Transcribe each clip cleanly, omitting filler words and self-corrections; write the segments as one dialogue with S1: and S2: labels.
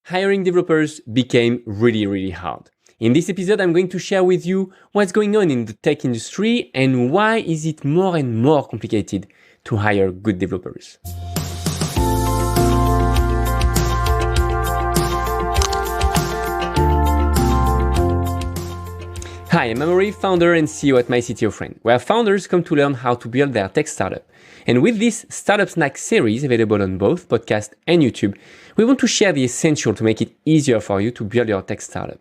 S1: hiring developers became really hard. In this episode, I'm going to share with you what's going on in the tech industry and why is it more and more complicated to hire good developers. Hi, I'm Amaury, founder and CEO at MyCTOFriend, where founders come to learn how to build their tech startup. And with this Startup Snack series available on both podcast and YouTube, we want to share the essential to make it easier for you to build your tech startup.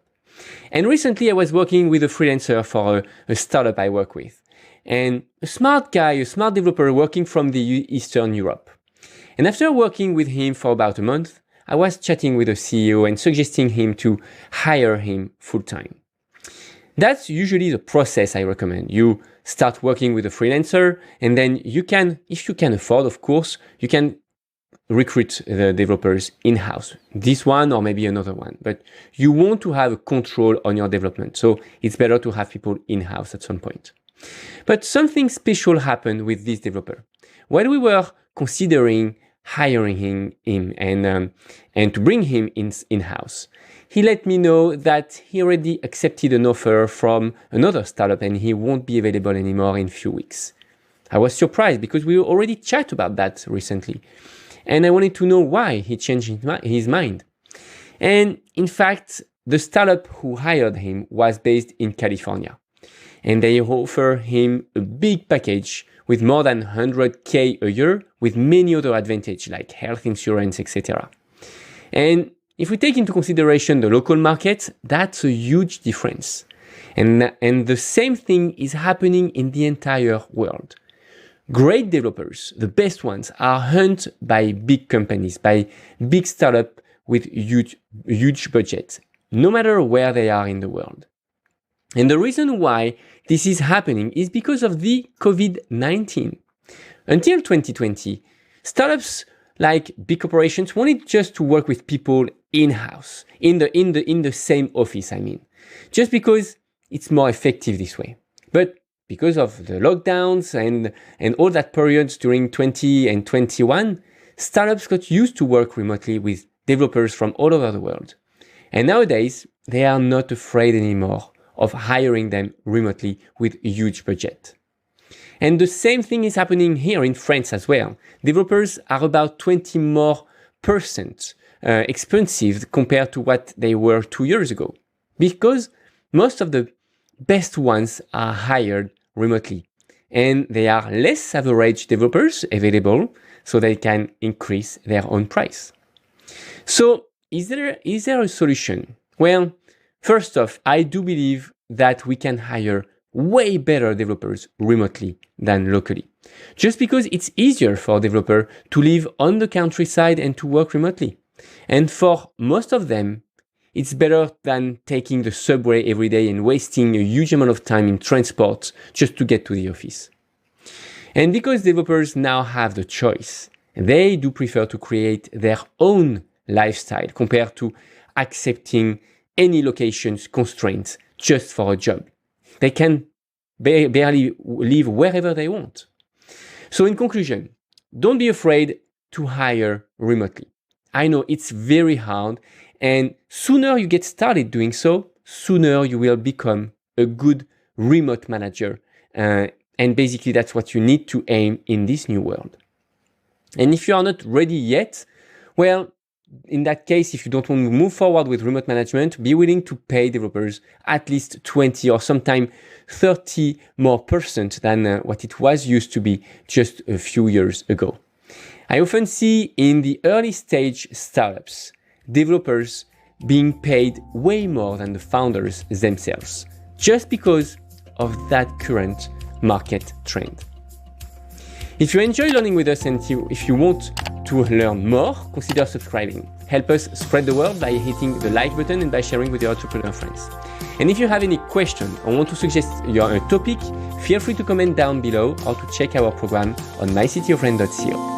S1: And recently I was working with a freelancer for a startup I work with. And a smart guy, a smart developer working from the Eastern Europe. And after working with him for about a month, I was chatting with the CEO and suggesting him to hire him full-time. That's usually the process I recommend. You start working with a freelancer and then you can, if you can afford, of course, you can recruit the developers in-house. This one or maybe another one, but you want to have a control on your development. So it's better to have people in-house at some point. But something special happened with this developer. While we were considering hiring him and to bring him in-house, he let me know that he already accepted an offer from another startup and he won't be available anymore in a few weeks. I was surprised because we already chatted about that recently. And I wanted to know why he changed his mind. And in fact, the startup who hired him was based in California. And they offer him a big package with more than 100K a year with many other advantages like health insurance, etc. And if we take into consideration the local market, that's a huge difference. And the same thing is happening in the entire world. Great developers, the best ones, are hunted by big companies, by big startups with huge budgets, no matter where they are in the world. And the reason why this is happening is because of the COVID-19. Until 2020, startups like big corporations wanted just to work with people in-house, in the same office, I mean, just because it's more effective this way. But because of the lockdowns and all that periods during 20 and 21, startups got used to work remotely with developers from all over the world. And nowadays, they are not afraid anymore of hiring them remotely with a huge budget. And the same thing is happening here in France as well. Developers are about 20% more expensive compared to what they were 2 years ago, because most of the best ones are hired remotely and they are less average developers available, so they can increase their own price. So is there a solution? Well, first off, I do believe that we can hire way better developers remotely than locally. Just because it's easier for a developer to live on the countryside and to work remotely. And for most of them, it's better than taking the subway every day and wasting a huge amount of time in transport just to get to the office. And because developers now have the choice, they do prefer to create their own lifestyle compared to accepting any location's constraints just for a job. They can barely live wherever they want. So in conclusion, don't be afraid to hire remotely. I know it's very hard, and sooner you get started doing so, sooner you will become a good remote manager. And basically that's what you need to aim in this new world. And if you are not ready yet, well, in that case, if you don't want to move forward with remote management, be willing to pay developers at least 20 or sometimes 30% more than what it was used to be just a few years ago. I often see in the early stage startups, developers being paid way more than the founders themselves, just because of that current market trend. If you enjoy learning with us and if you want to learn more, consider subscribing. Help us spread the word by hitting the like button and by sharing with your entrepreneur friends. And if you have any question or want to suggest your topic, feel free to comment down below or to check our program on myctofriend.co.